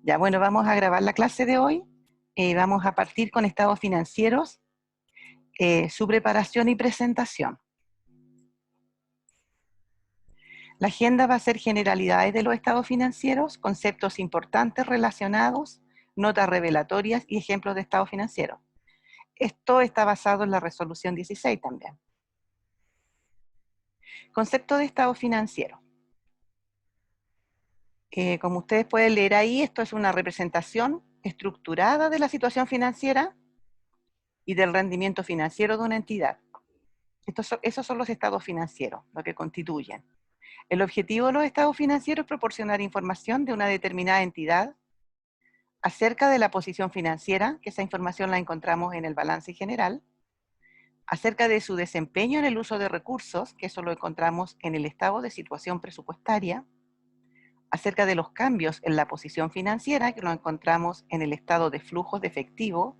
Ya, bueno, vamos a grabar la clase de hoy. Vamos a partir con estados financieros, su preparación y presentación. La agenda va a ser generalidades de los estados financieros, conceptos importantes relacionados, notas revelatorias y ejemplos de estados financieros. Esto está basado en la resolución 16 también. Concepto de estado financiero. Como ustedes pueden leer ahí, esto es una representación estructurada de la situación financiera y del rendimiento financiero de una entidad. Esos son los estados financieros, lo que constituyen. El objetivo de los estados financieros es proporcionar información de una determinada entidad acerca de la posición financiera, que esa información la encontramos en el balance general, acerca de su desempeño en el uso de recursos, que eso lo encontramos en el estado de situación presupuestaria, acerca de los cambios en la posición financiera, que lo encontramos en el estado de flujos de efectivo,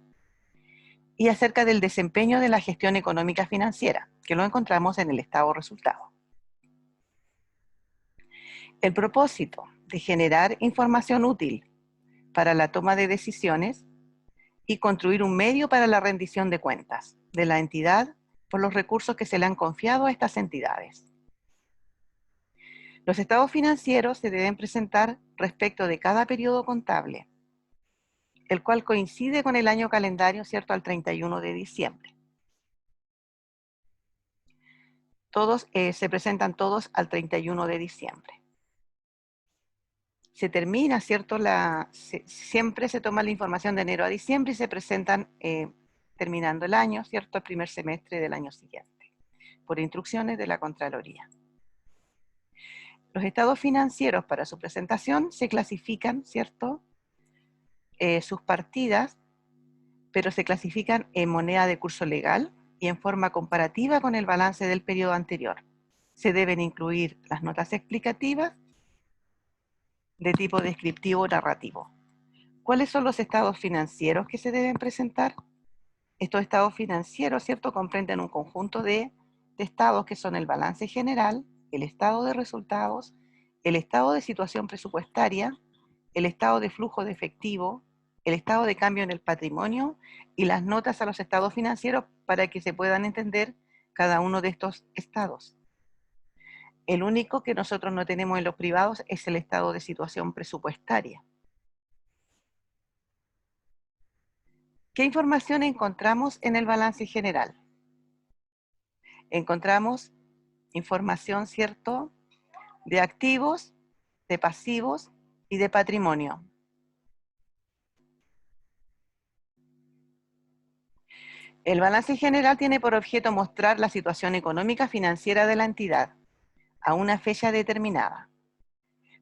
y acerca del desempeño de la gestión económica financiera, que lo encontramos en el estado resultado. El propósito de generar información útil para la toma de decisiones y construir un medio para la rendición de cuentas de la entidad por los recursos que se le han confiado a estas entidades. Los estados financieros se deben presentar respecto de cada periodo contable, el cual coincide con el año calendario, ¿cierto?, al 31 de diciembre. Se presentan todos al 31 de diciembre. Se termina, ¿cierto? Siempre se toma la información de enero a diciembre y se presentan terminando el año, ¿cierto?, el primer semestre del año siguiente, por instrucciones de la Contraloría. Los estados financieros para su presentación se clasifican, ¿cierto?, sus partidas, pero se clasifican en moneda de curso legal y en forma comparativa con el balance del periodo anterior. Se deben incluir las notas explicativas de tipo descriptivo o narrativo. ¿Cuáles son los estados financieros que se deben presentar? Estos estados financieros, ¿cierto?, comprenden un conjunto de estados que son el balance general, el estado de resultados, el estado de situación presupuestaria, el estado de flujo de efectivo, el estado de cambio en el patrimonio y las notas a los estados financieros para que se puedan entender cada uno de estos estados. El único que nosotros no tenemos en los privados es el estado de situación presupuestaria. ¿Qué información encontramos en el balance general? Encontramos información, ¿cierto?, de activos, de pasivos y de patrimonio. El balance general tiene por objeto mostrar la situación económica financiera de la entidad a una fecha determinada.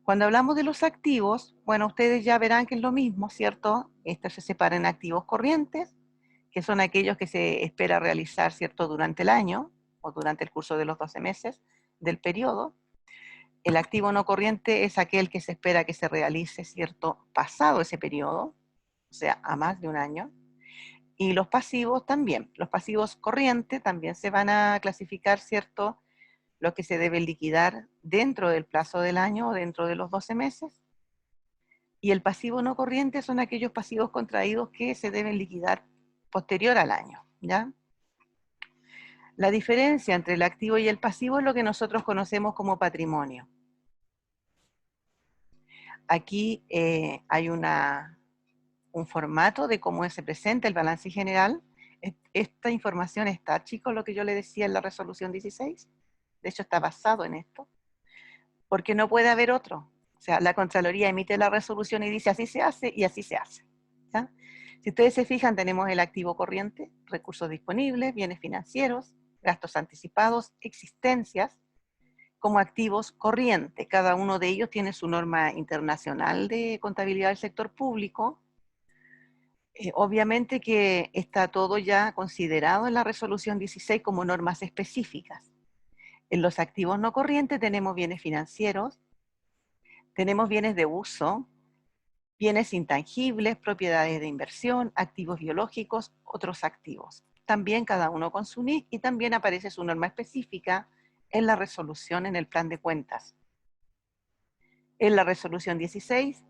Cuando hablamos de los activos, bueno, ustedes ya verán que es lo mismo, ¿cierto? Estos se separan en activos corrientes, que son aquellos que se espera realizar, ¿cierto?, durante el año o durante el curso de los 12 meses del periodo. El activo no corriente es aquel que se espera que se realice, ¿cierto?, pasado ese periodo, o sea, a más de un año. Y los pasivos también. Los pasivos corrientes también se van a clasificar, ¿cierto?, lo que se debe liquidar dentro del plazo del año o dentro de los 12 meses. Y el pasivo no corriente son aquellos pasivos contraídos que se deben liquidar posterior al año, ¿ya? La diferencia entre el activo y el pasivo es lo que nosotros conocemos como patrimonio. Aquí hay un formato de cómo se presenta el balance general. Esta información está, chicos, lo que yo le decía en la resolución 16. De hecho, está basado en esto. Porque no puede haber otro. O sea, la Contraloría emite la resolución y dice así se hace y así se hace, ¿ya? Si ustedes se fijan, tenemos el activo corriente, recursos disponibles, bienes financieros, gastos anticipados, existencias, como activos corrientes. Cada uno de ellos tiene su norma internacional de contabilidad del sector público. Obviamente que está todo ya considerado en la resolución 16 como normas específicas. En los activos no corrientes tenemos bienes financieros, tenemos bienes de uso, bienes intangibles, propiedades de inversión, activos biológicos, otros activos. También cada uno con su NIC y también aparece su norma específica en la resolución en el plan de cuentas. En la resolución 16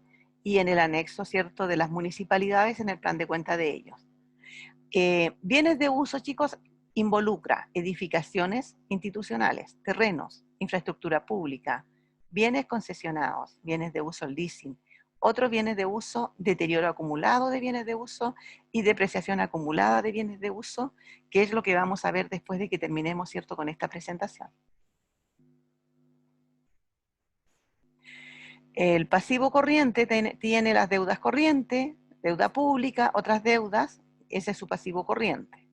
y en el anexo, ¿cierto?, de las municipalidades en el plan de cuenta de ellos. Bienes de uso, chicos, involucra edificaciones institucionales, terrenos, infraestructura pública, bienes concesionados, bienes de uso leasing, otros bienes de uso, deterioro acumulado de bienes de uso y depreciación acumulada de bienes de uso, que es lo que vamos a ver después de que terminemos, ¿cierto?, con esta presentación. El pasivo corriente tiene las deudas corrientes, deuda pública, otras deudas, ese es su pasivo corriente.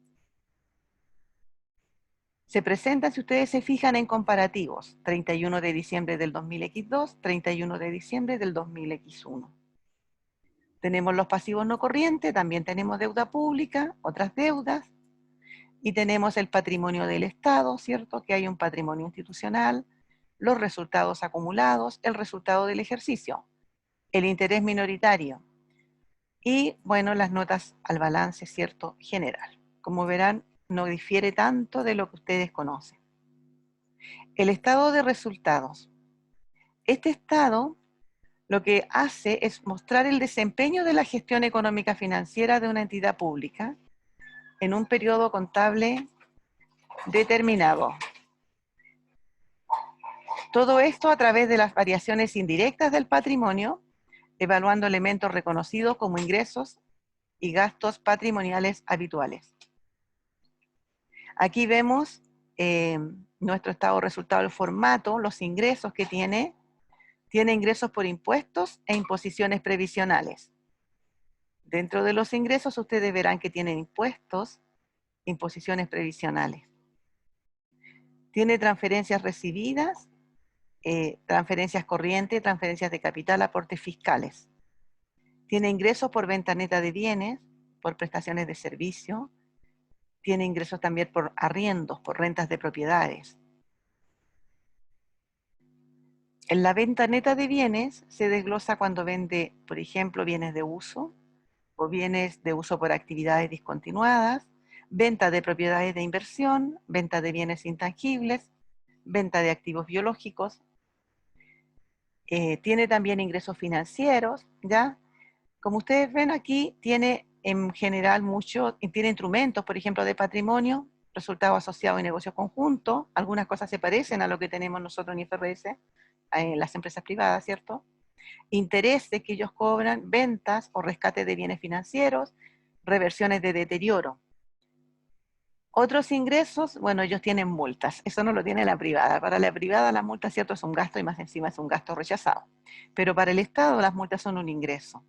Se presenta, si ustedes se fijan, en comparativos, 31 de diciembre del 2000X2, 31 de diciembre del 2000X1. Tenemos los pasivos no corrientes, también tenemos deuda pública, otras deudas, y tenemos el patrimonio del Estado, ¿cierto? Que hay un patrimonio institucional, los resultados acumulados, el resultado del ejercicio, el interés minoritario, y, bueno, las notas al balance, ¿cierto?, general. Como verán, no difiere tanto de lo que ustedes conocen. El estado de resultados. Este estado lo que hace es mostrar el desempeño de la gestión económica financiera de una entidad pública en un periodo contable determinado. Todo esto a través de las variaciones indirectas del patrimonio, evaluando elementos reconocidos como ingresos y gastos patrimoniales habituales. Aquí vemos nuestro estado de resultado, el formato, los ingresos que tiene ingresos por impuestos e imposiciones previsionales. Dentro de los ingresos ustedes verán que tienen impuestos, imposiciones previsionales. Tiene transferencias recibidas, transferencias corrientes, transferencias de capital, aportes fiscales. Tiene ingresos por venta neta de bienes, por prestaciones de servicio. Tiene ingresos también por arriendos, por rentas de propiedades. En la venta neta de bienes se desglosa cuando vende, por ejemplo, bienes de uso o bienes de uso por actividades discontinuadas, venta de propiedades de inversión, venta de bienes intangibles, venta de activos biológicos. Tiene también ingresos financieros, ¿ya? Como ustedes ven aquí, tiene en general tiene instrumentos, por ejemplo, de patrimonio, resultado asociado y negocio conjunto. Algunas cosas se parecen a lo que tenemos nosotros en IFRS, en las empresas privadas, ¿cierto? Intereses que ellos cobran, ventas o rescate de bienes financieros, reversiones de deterioro. Otros ingresos, bueno, ellos tienen multas, eso no lo tiene la privada. Para la privada la multa, cierto, es un gasto y más encima es un gasto rechazado. Pero para el Estado las multas son un ingreso.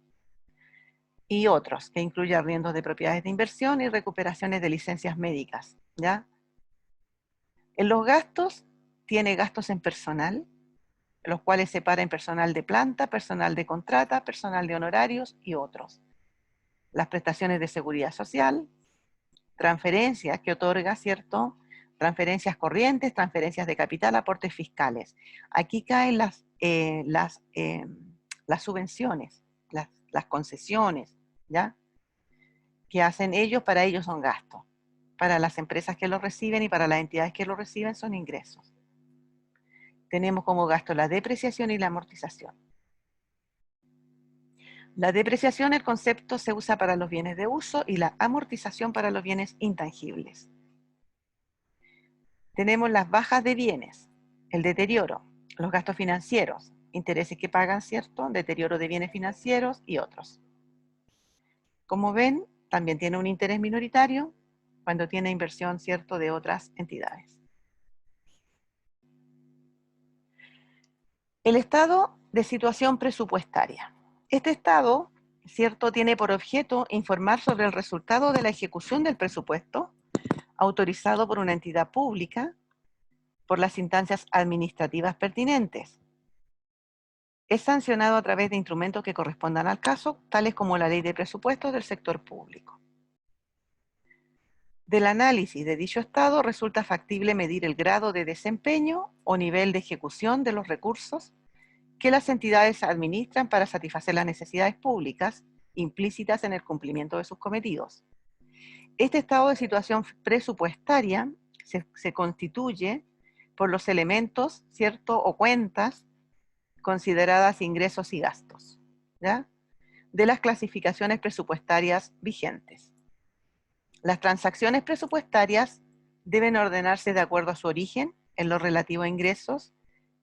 Y otros, que incluyen arriendos de propiedades de inversión y recuperaciones de licencias médicas, ¿ya? En los gastos, tiene gastos en personal, los cuales separa en personal de planta, personal de contrata, personal de honorarios y otros. Las prestaciones de seguridad social, transferencias que otorga, ¿cierto? Transferencias corrientes, transferencias de capital, aportes fiscales. Aquí caen las subvenciones, las concesiones, ¿ya? Que hacen ellos, para ellos son gastos. Para las empresas que lo reciben y para las entidades que lo reciben son ingresos. Tenemos como gasto la depreciación y la amortización. La depreciación, el concepto se usa para los bienes de uso y la amortización para los bienes intangibles. Tenemos las bajas de bienes, el deterioro, los gastos financieros, intereses que pagan, ¿cierto? Deterioro de bienes financieros y otros. Como ven, también tiene un interés minoritario cuando tiene inversión, ¿cierto?, de otras entidades. El estado de situación presupuestaria. Este estado, ¿cierto?, tiene por objeto informar sobre el resultado de la ejecución del presupuesto autorizado por una entidad pública por las instancias administrativas pertinentes. Es sancionado a través de instrumentos que correspondan al caso, tales como la Ley de Presupuestos del sector público. Del análisis de dicho estado resulta factible medir el grado de desempeño o nivel de ejecución de los recursos que las entidades administran para satisfacer las necesidades públicas implícitas en el cumplimiento de sus cometidos. Este estado de situación presupuestaria se constituye por los elementos, ¿cierto?, o cuentas consideradas ingresos y gastos. ¿ya? De las clasificaciones presupuestarias vigentes. Las transacciones presupuestarias deben ordenarse de acuerdo a su origen, en lo relativo a ingresos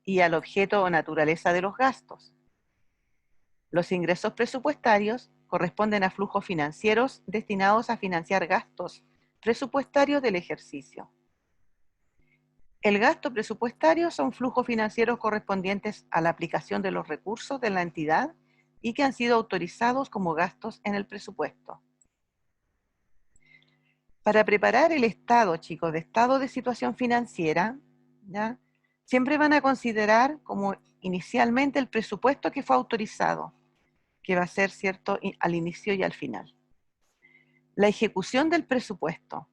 y al objeto o naturaleza de los gastos. Los ingresos presupuestarios corresponden a flujos financieros destinados a financiar gastos presupuestarios del ejercicio. El gasto presupuestario son flujos financieros correspondientes a la aplicación de los recursos de la entidad y que han sido autorizados como gastos en el presupuesto. Para preparar el estado, chicos, de estado de situación financiera, ¿ya? Siempre van a considerar como inicialmente el presupuesto que fue autorizado, que va a ser, ¿cierto?, al inicio y al final. La ejecución del presupuesto,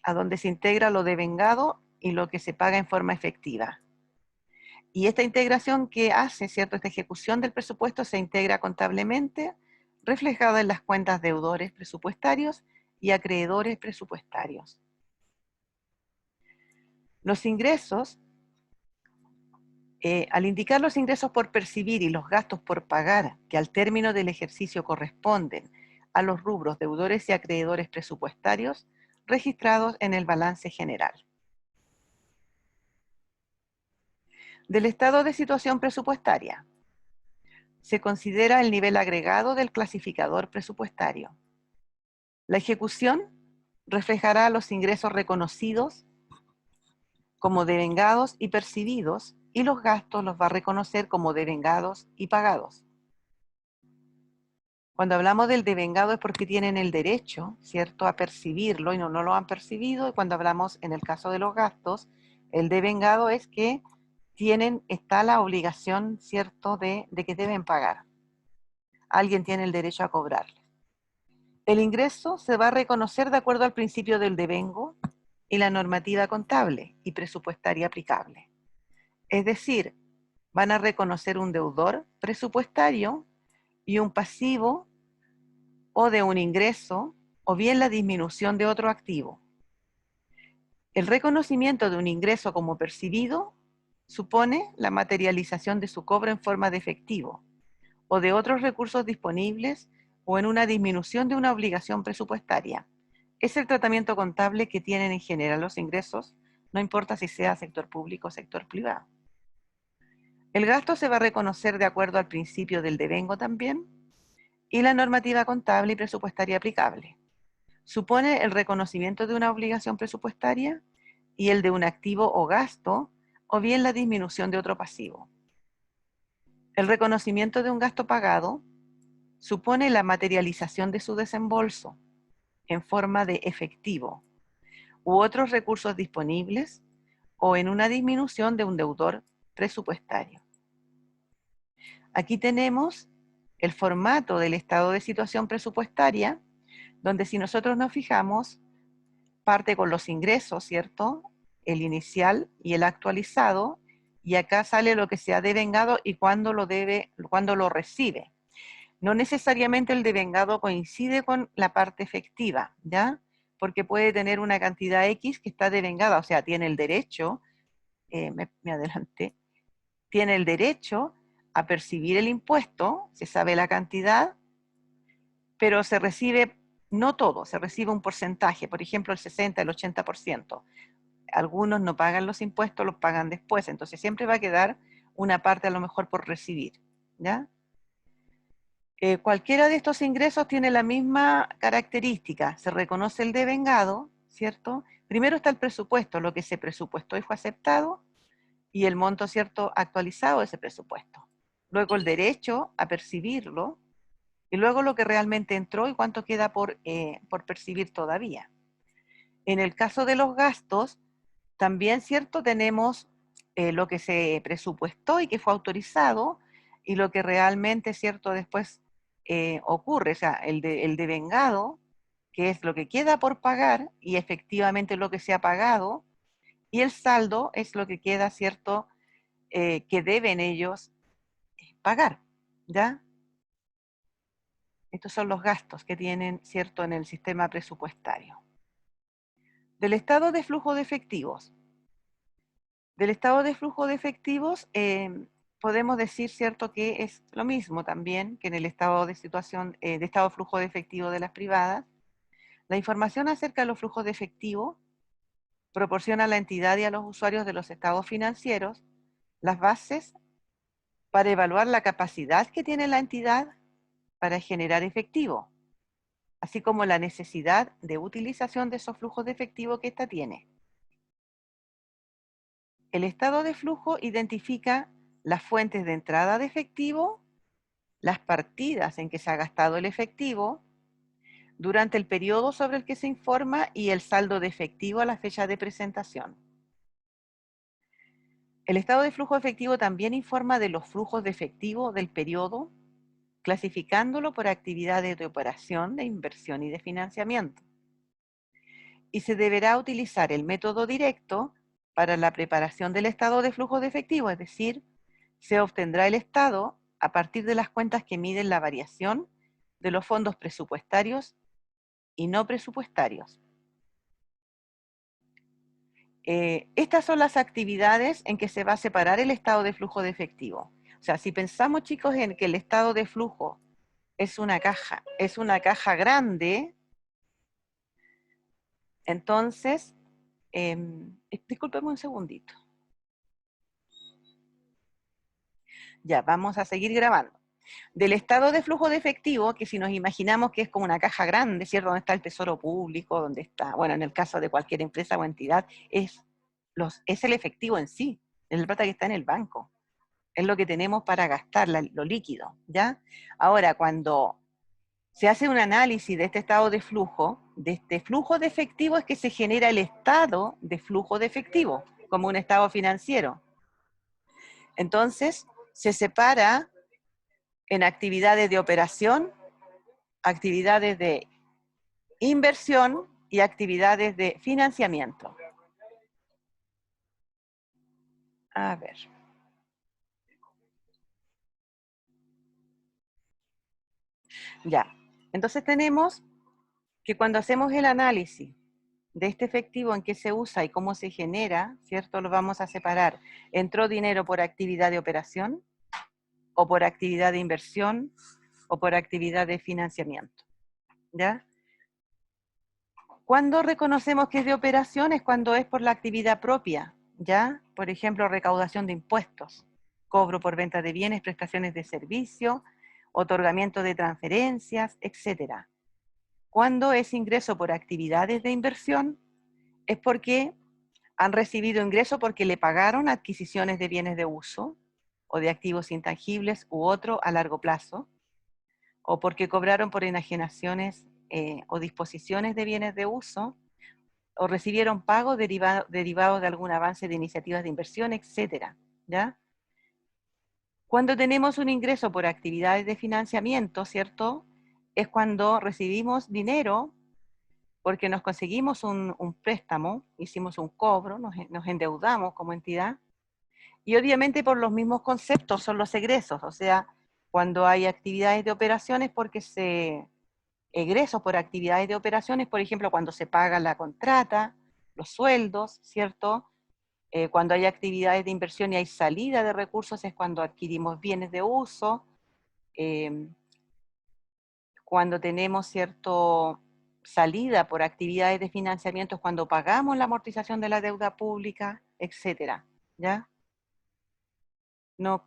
a donde se integra lo devengado y lo que se paga en forma efectiva. Y esta integración que hace, ¿cierto?, esta ejecución del presupuesto se integra contablemente, reflejada en las cuentas deudores presupuestarios y acreedores presupuestarios. Los ingresos, al indicar los ingresos por percibir y los gastos por pagar, que al término del ejercicio corresponden a los rubros deudores y acreedores presupuestarios registrados en el balance general. Del estado de situación presupuestaria, se considera el nivel agregado del clasificador presupuestario. La ejecución reflejará los ingresos reconocidos como devengados y percibidos, y los gastos los va a reconocer como devengados y pagados. Cuando hablamos del devengado es porque tienen el derecho, ¿cierto?, a percibirlo y no lo han percibido, y cuando hablamos en el caso de los gastos, el devengado es que está la obligación, ¿cierto?, de que deben pagar. Alguien tiene el derecho a cobrarle. El ingreso se va a reconocer de acuerdo al principio del devengo y la normativa contable y presupuestaria aplicable. Es decir, van a reconocer un deudor presupuestario y un pasivo o de un ingreso o bien la disminución de otro activo. El reconocimiento de un ingreso como percibido supone la materialización de su cobro en forma de efectivo o de otros recursos disponibles o en una disminución de una obligación presupuestaria. Es el tratamiento contable que tienen en general los ingresos, no importa si sea sector público o sector privado. El gasto se va a reconocer de acuerdo al principio del devengo también y la normativa contable y presupuestaria aplicable. Supone el reconocimiento de una obligación presupuestaria y el de un activo o gasto, o bien la disminución de otro pasivo. El reconocimiento de un gasto pagado supone la materialización de su desembolso en forma de efectivo u otros recursos disponibles o en una disminución de un deudor presupuestario. Aquí tenemos el formato del estado de situación presupuestaria, donde si nosotros nos fijamos, parte con los ingresos, ¿cierto?, el inicial y el actualizado, y acá sale lo que se ha devengado y cuándo lo recibe. No necesariamente el devengado coincide con la parte efectiva, ¿ya? Porque puede tener una cantidad X que está devengada, o sea, tiene el derecho, me adelanté, tiene el derecho a percibir el impuesto, se sabe la cantidad, pero se recibe no todo, se recibe un porcentaje, por ejemplo el 60, el 80%. Algunos no pagan los impuestos, los pagan después, entonces siempre va a quedar una parte a lo mejor por recibir, ¿ya? Cualquiera de estos ingresos tiene la misma característica, se reconoce el devengado, ¿cierto? Primero está el presupuesto, lo que se presupuestó y fue aceptado, y el monto, ¿cierto?, actualizado de ese presupuesto. Luego el derecho a percibirlo, y luego lo que realmente entró y cuánto queda por percibir todavía. En el caso de los gastos, también, ¿cierto?, tenemos lo que se presupuestó y que fue autorizado, y lo que realmente, ¿cierto?, después ocurre, o sea, el devengado, que es lo que queda por pagar y efectivamente lo que se ha pagado, y el saldo es lo que queda, ¿cierto?, que deben ellos pagar, ¿ya? Estos son los gastos que tienen, ¿cierto?, en el sistema presupuestario. Del estado de flujo de efectivos. Del estado de flujo de efectivos, podemos decir, ¿cierto?, que es lo mismo también que en el estado de situación, de estado de flujo de efectivo de las privadas. La información acerca de los flujos de efectivo proporciona a la entidad y a los usuarios de los estados financieros las bases para evaluar la capacidad que tiene la entidad para generar efectivo, así como la necesidad de utilización de esos flujos de efectivo que ésta tiene. El estado de flujo identifica las fuentes de entrada de efectivo, las partidas en que se ha gastado el efectivo, durante el periodo sobre el que se informa y el saldo de efectivo a la fecha de presentación. El estado de flujo efectivo también informa de los flujos de efectivo del periodo, clasificándolo por actividades de operación, de inversión y de financiamiento. Y se deberá utilizar el método directo para la preparación del estado de flujo de efectivo, es decir, se obtendrá el estado a partir de las cuentas que miden la variación de los fondos presupuestarios y no presupuestarios. Estas son las actividades en que se va a separar el estado de flujo de efectivo. O sea, si pensamos, chicos, en que el estado de flujo es una caja grande, entonces, discúlpeme un segundito. Ya, vamos a seguir grabando. Del estado de flujo de efectivo, que si nos imaginamos que es como una caja grande, ¿cierto? Donde está el tesoro público, donde está, bueno, en el caso de cualquier empresa o entidad, es el efectivo en sí, es la plata que está en el banco. Es lo que tenemos para gastar, lo líquido, ¿ya? Ahora, cuando se hace un análisis de este estado de este flujo de efectivo es que se genera el estado de flujo de efectivo, como un estado financiero. Entonces, se separa en actividades de operación, actividades de inversión y actividades de financiamiento. A ver. Ya. Entonces tenemos que cuando hacemos el análisis de este efectivo en qué se usa y cómo se genera, ¿cierto? Lo vamos a separar. ¿Entró dinero por actividad de operación o por actividad de inversión o por actividad de financiamiento? ¿Ya? ¿Cuándo reconocemos que es de operación? Es cuando es por la actividad propia, ¿ya? Por ejemplo, recaudación de impuestos, cobro por venta de bienes, prestaciones de servicio, otorgamiento de transferencias, etc. Cuando es ingreso por actividades de inversión, es porque han recibido ingreso porque le pagaron adquisiciones de bienes de uso o de activos intangibles u otro a largo plazo, o porque cobraron por enajenaciones o disposiciones de bienes de uso, o recibieron pagos derivados de algún avance de iniciativas de inversión, etc. ¿Ya? Cuando tenemos un ingreso por actividades de financiamiento, ¿cierto? Es cuando recibimos dinero porque nos conseguimos un préstamo, hicimos un cobro, nos endeudamos como entidad, y obviamente por los mismos conceptos son los egresos, o sea, cuando hay actividades de operaciones porque egresos por actividades de operaciones, por ejemplo, cuando se paga la contrata, los sueldos, ¿cierto? Cuando hay actividades de inversión y hay salida de recursos es cuando adquirimos bienes de uso, eh, cuando tenemos cierto salida por actividades de financiamiento es cuando pagamos la amortización de la deuda pública, etcétera, ¿ya? No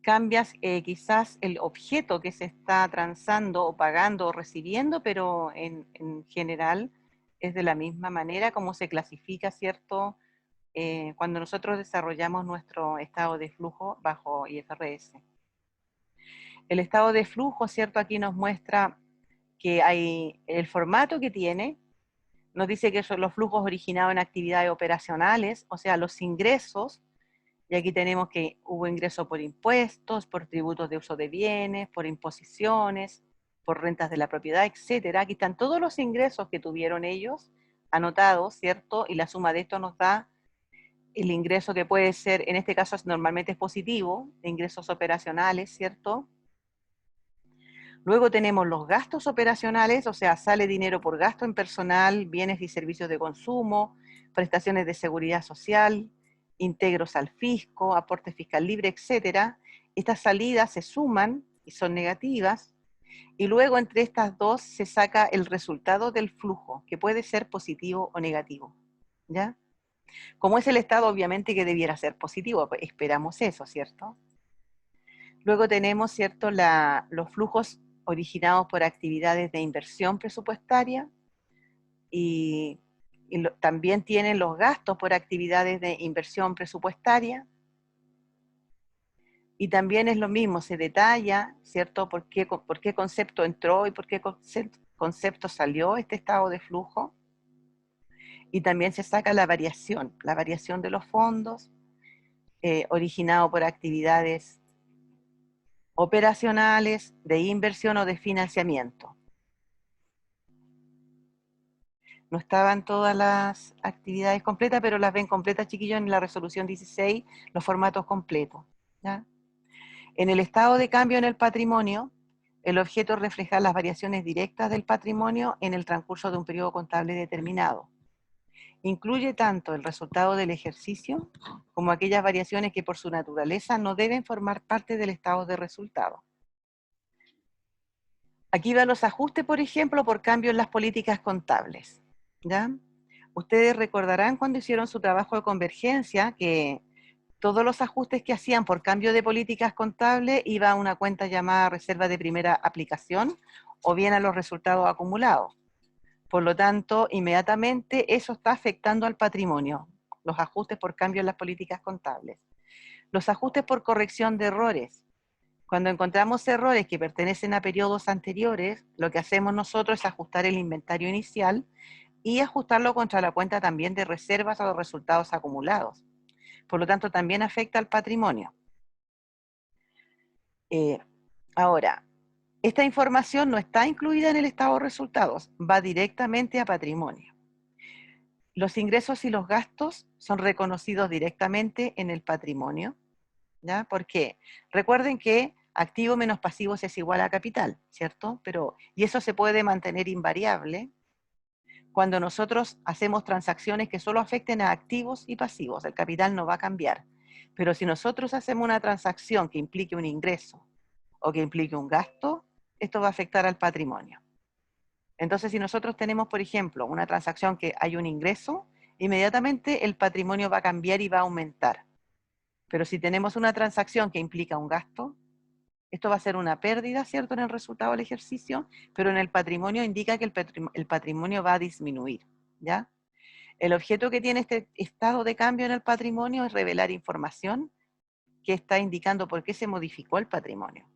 cambias quizás el objeto que se está transando o pagando o recibiendo, pero en general es de la misma manera como se clasifica, ¿cierto? Cuando nosotros desarrollamos nuestro estado de flujo bajo IFRS. El estado de flujo, ¿cierto? Aquí nos muestra que hay el formato que tiene, nos dice que son los flujos originados en actividades operacionales, o sea, los ingresos, y aquí tenemos que hubo ingreso por impuestos, por tributos de uso de bienes, por imposiciones, por rentas de la propiedad, etcétera. Aquí están todos los ingresos que tuvieron ellos anotados, ¿cierto? Y la suma de esto nos da el ingreso que puede ser, en este caso normalmente es positivo, de ingresos operacionales, ¿cierto? Luego tenemos los gastos operacionales, o sea, sale dinero por gasto en personal, bienes y servicios de consumo, prestaciones de seguridad social, integros al fisco, aporte fiscal libre, etcétera. Estas salidas se suman y son negativas, y luego entre estas dos se saca el resultado del flujo, que puede ser positivo o negativo, ¿ya? Como es el estado, obviamente que debiera ser positivo, pues esperamos eso, ¿cierto? Luego tenemos, ¿cierto?, los flujos originados por actividades de inversión presupuestaria y, también tienen los gastos por actividades de inversión presupuestaria. Y también es lo mismo, se detalla, ¿cierto?, por qué concepto entró y por qué concepto salió este estado de flujo. Y también se saca la variación de los fondos originado por actividades operacionales, de inversión o de financiamiento. No estaban todas las actividades completas, pero las ven completas, chiquillos, en la resolución 16, los formatos completos, ¿ya? En el estado de cambio en el patrimonio, el objeto es reflejar las variaciones directas del patrimonio en el transcurso de un periodo contable determinado. Incluye tanto el resultado del ejercicio como aquellas variaciones que por su naturaleza no deben formar parte del estado de resultado. Aquí van los ajustes, por ejemplo, por cambio en las políticas contables, ¿ya? Ustedes recordarán cuando hicieron su trabajo de convergencia que todos los ajustes que hacían por cambio de políticas contables iba a una cuenta llamada reserva de primera aplicación o bien a los resultados acumulados. Por lo tanto, inmediatamente eso está afectando al patrimonio, los ajustes por cambio en las políticas contables. Los ajustes por corrección de errores. Cuando encontramos errores que pertenecen a periodos anteriores, lo que hacemos nosotros es ajustar el inventario inicial y ajustarlo contra la cuenta también de reservas o de resultados acumulados. Por lo tanto, también afecta al patrimonio. Ahora, esta información no está incluida en el estado de resultados, va directamente a patrimonio. Los ingresos y los gastos son reconocidos directamente en el patrimonio, ¿ya? ¿Por qué? Recuerden que activo menos pasivos es igual a capital, ¿cierto? Y eso se puede mantener invariable cuando nosotros hacemos transacciones que solo afecten a activos y pasivos. El capital no va a cambiar. Pero si nosotros hacemos una transacción que implique un ingreso o que implique un gasto, esto va a afectar al patrimonio. Entonces, si nosotros tenemos, por ejemplo, una transacción que hay un ingreso, inmediatamente el patrimonio va a cambiar y va a aumentar. Pero si tenemos una transacción que implica un gasto, esto va a ser una pérdida, ¿cierto?, en el resultado del ejercicio, pero en el patrimonio indica que el patrimonio va a disminuir, ¿ya? El objeto que tiene este estado de cambio en el patrimonio es revelar información que está indicando por qué se modificó el patrimonio.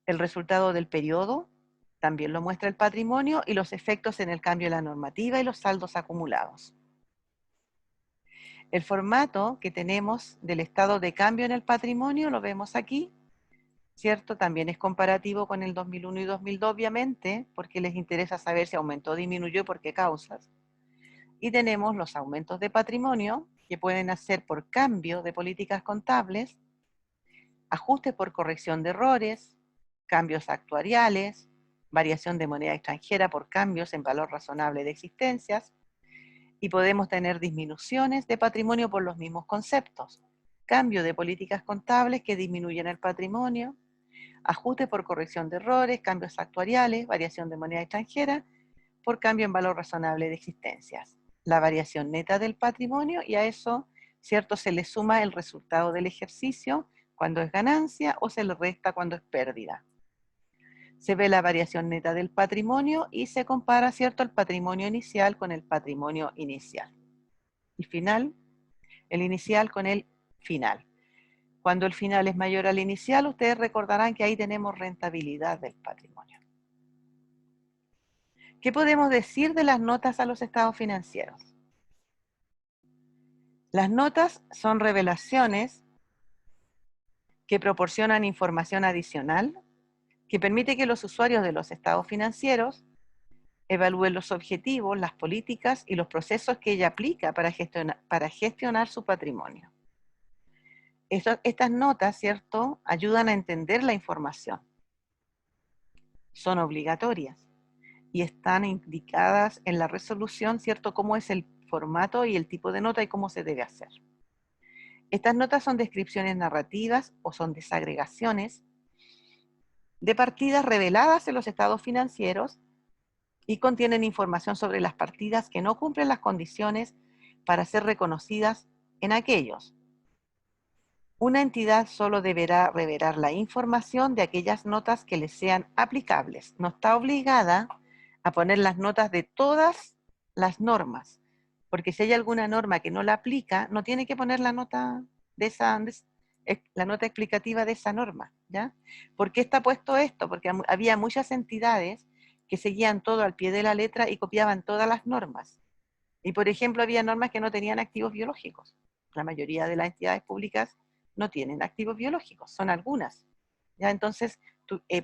El resultado del periodo también lo muestra el patrimonio y los efectos en el cambio de la normativa y los saldos acumulados. El formato que tenemos del estado de cambio en el patrimonio lo vemos aquí, ¿cierto? También es comparativo con el 2001 y 2002, obviamente, porque les interesa saber si aumentó o disminuyó y por qué causas. Y tenemos los aumentos de patrimonio, que pueden hacer por cambio de políticas contables, ajustes por corrección de errores, cambios actuariales, variación de moneda extranjera por cambios en valor razonable de existencias, y podemos tener disminuciones de patrimonio por los mismos conceptos, cambio de políticas contables que disminuyen el patrimonio, ajuste por corrección de errores, cambios actuariales, variación de moneda extranjera, por cambio en valor razonable de existencias. La variación neta del patrimonio, y a eso, ¿cierto?, se le suma el resultado del ejercicio cuando es ganancia o se le resta cuando es pérdida. Se ve la variación neta del patrimonio y se compara, ¿cierto?, el patrimonio inicial con el patrimonio inicial. Y final, el inicial con el final. Cuando el final es mayor al inicial, ustedes recordarán que ahí tenemos rentabilidad del patrimonio. ¿Qué podemos decir de las notas a los estados financieros? Las notas son revelaciones que proporcionan información adicional que permite que los usuarios de los estados financieros evalúen los objetivos, las políticas y los procesos que ella aplica para gestionar su patrimonio. Estas notas, ¿cierto?, ayudan a entender la información. Son obligatorias y están indicadas en la resolución, ¿cierto?, cómo es el formato y el tipo de nota y cómo se debe hacer. Estas notas son descripciones narrativas o son desagregaciones de partidas reveladas en los estados financieros y contienen información sobre las partidas que no cumplen las condiciones para ser reconocidas en aquellos. Una entidad solo deberá revelar la información de aquellas notas que le sean aplicables. No está obligada a poner las notas de todas las normas, porque si hay alguna norma que no la aplica, no tiene que poner la nota la nota explicativa de esa norma, ¿ya? ¿Por qué está puesto esto? Porque había muchas entidades que seguían todo al pie de la letra y copiaban todas las normas. Y por ejemplo, había normas que no tenían activos biológicos. La mayoría de las entidades públicas no tienen activos biológicos, son algunas. ¿Ya? Entonces,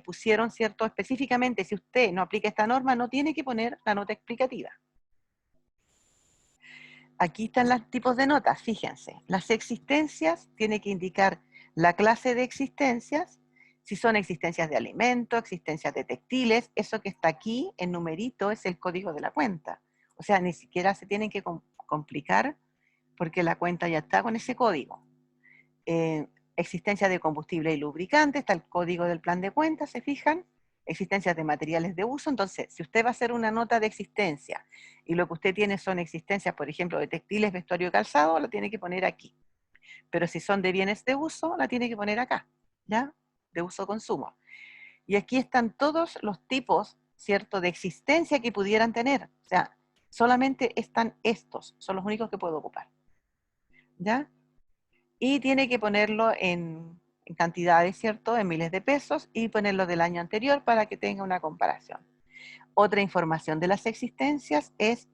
pusieron, ¿cierto? Específicamente, si usted no aplica esta norma, no tiene que poner la nota explicativa. Aquí están los tipos de notas, fíjense. Las existencias tiene que indicar la clase de existencias, si son existencias de alimentos, existencias de textiles, eso que está aquí en numerito es el código de la cuenta. O sea, ni siquiera se tienen que complicar porque la cuenta ya está con ese código. Existencia de combustible y lubricante, está el código del plan de cuenta, ¿se fijan? Existencias de materiales de uso. Entonces, si usted va a hacer una nota de existencia y lo que usted tiene son existencias, por ejemplo, de textiles, vestuario y calzado, la tiene que poner aquí. Pero si son de bienes de uso, la tiene que poner acá, ¿ya? De uso-consumo. Y aquí están todos los tipos, ¿cierto?, de existencia que pudieran tener. O sea, solamente están estos, son los únicos que puedo ocupar, ¿ya? Y tiene que ponerlo en cantidades, ¿cierto?, en miles de pesos y ponerlo del año anterior para que tenga una comparación. Otra información de las existencias es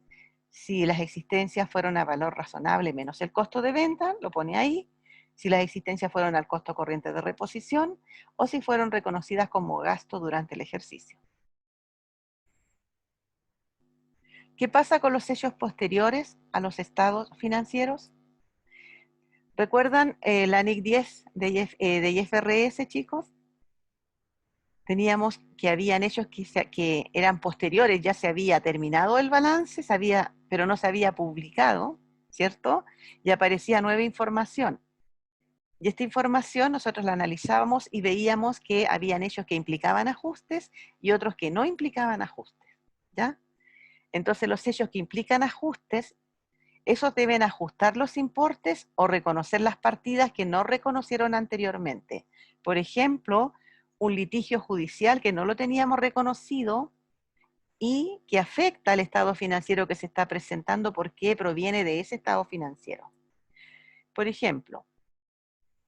si las existencias fueron a valor razonable menos el costo de venta, lo pone ahí. Si las existencias fueron al costo corriente de reposición o si fueron reconocidas como gasto durante el ejercicio. ¿Qué pasa con los sellos posteriores a los estados financieros? ¿Recuerdan la NIC 10 de IFRS, chicos? Teníamos que habían hechos que eran posteriores, ya se había terminado el balance, pero no se había publicado, ¿cierto? Y aparecía nueva información. Y esta información nosotros la analizábamos y veíamos que habían hechos que implicaban ajustes y otros que no implicaban ajustes, ¿ya? Entonces los hechos que implican ajustes, esos deben ajustar los importes o reconocer las partidas que no reconocieron anteriormente. Por ejemplo, un litigio judicial que no lo teníamos reconocido y que afecta al estado financiero que se está presentando porque proviene de ese estado financiero. Por ejemplo,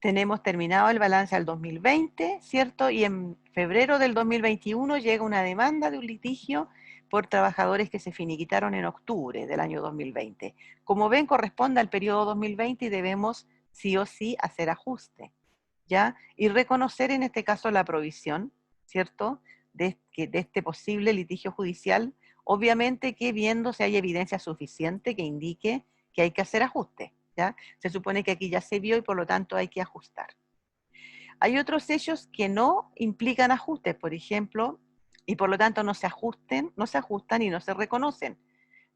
tenemos terminado el balance al 2020, ¿cierto? Y en febrero del 2021 llega una demanda de un litigio por trabajadores que se finiquitaron en octubre del año 2020. Como ven, corresponde al periodo 2020 y debemos sí o sí hacer ajuste, ¿ya? Y reconocer en este caso la provisión, ¿cierto? De este posible litigio judicial, obviamente que viendo si hay evidencia suficiente que indique que hay que hacer ajuste, ¿ya? Se supone que aquí ya se vio y por lo tanto hay que ajustar. Hay otros hechos que no implican ajustes, por ejemplo, y por lo tanto no se ajustan y no se reconocen.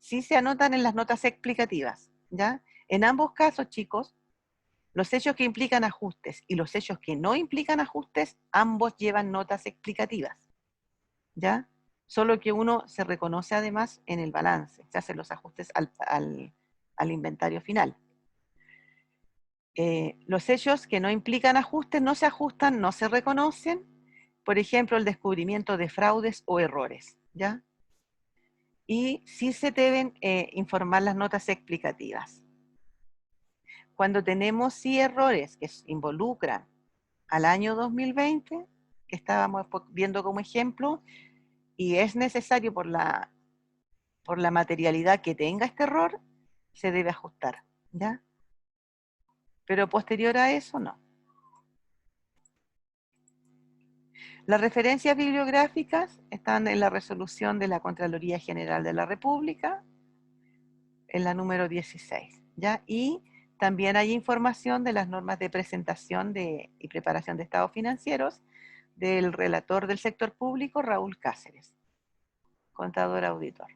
Sí se anotan en las notas explicativas, ¿ya? En ambos casos, chicos, los hechos que implican ajustes y los hechos que no implican ajustes, ambos llevan notas explicativas, ¿ya? Solo que uno se reconoce además en el balance, se hacen los ajustes al inventario final. Los hechos que no implican ajustes no se ajustan, no se reconocen, por ejemplo, el descubrimiento de fraudes o errores, ¿ya? Y sí se deben informar las notas explicativas. Cuando tenemos sí errores que involucran al año 2020, que estábamos viendo como ejemplo, y es necesario por la materialidad que tenga este error, se debe ajustar, ¿ya? Pero posterior a eso, no. Las referencias bibliográficas están en la resolución de la Contraloría General de la República, en la número 16, ¿ya? Y también hay información de las normas de presentación y preparación de estados financieros del relator del sector público, Raúl Cáceres, contador auditor.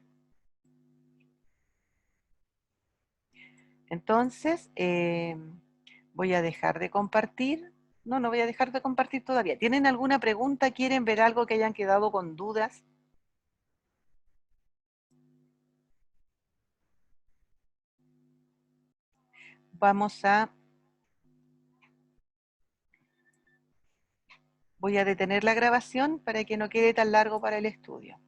Entonces, Voy a dejar de compartir. No, no voy a dejar de compartir todavía. ¿Tienen alguna pregunta? ¿Quieren ver algo que hayan quedado con dudas? Voy a detener la grabación para que no quede tan largo para el estudio.